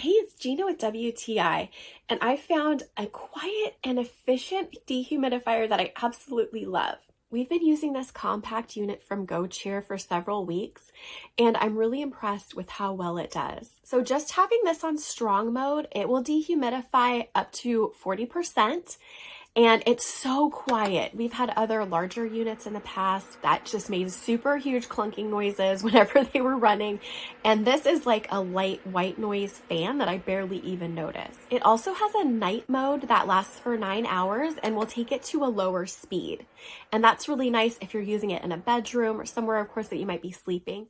Hey, it's Gina with WTI, and I found a quiet and efficient dehumidifier that I absolutely love. We've been using this compact unit from Gocheer for several weeks, and I'm really impressed with how well it does. So just having this on strong mode, it will dehumidify up to 40%. And it's so quiet. We've had other larger units in the past that just made super huge clunking noises whenever they were running. And this is like a light white noise fan that I barely even notice. It also has a night mode that lasts for 9 hours and will take it to a lower speed. And that's really nice if you're using it in a bedroom or somewhere, of course, that you might be sleeping.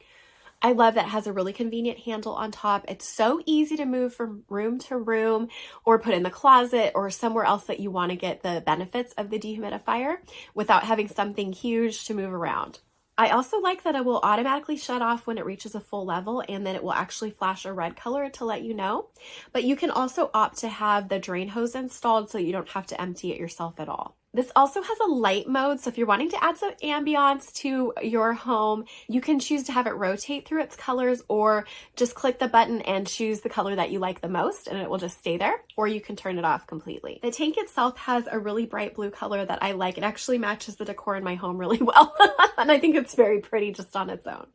I love that it has a really convenient handle on top. It's so easy to move from room to room or put in the closet or somewhere else that you want to get the benefits of the dehumidifier without having something huge to move around. I also like that it will automatically shut off when it reaches a full level, and then it will actually flash a red color to let you know. But you can also opt to have the drain hose installed so you don't have to empty it yourself at all. This also has a light mode, so if you're wanting to add some ambiance to your home, you can choose to have it rotate through its colors, or just click the button and choose the color that you like the most and it will just stay there, or you can turn it off completely. The tank itself has a really bright blue color that I like. It actually matches the decor in my home really well, and I think it's very pretty just on its own.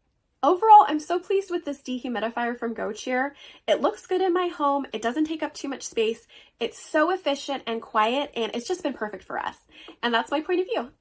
Overall, I'm so pleased with this dehumidifier from Gocheer. It looks good in my home. It doesn't take up too much space. It's so efficient and quiet, and it's just been perfect for us. And that's my point of view.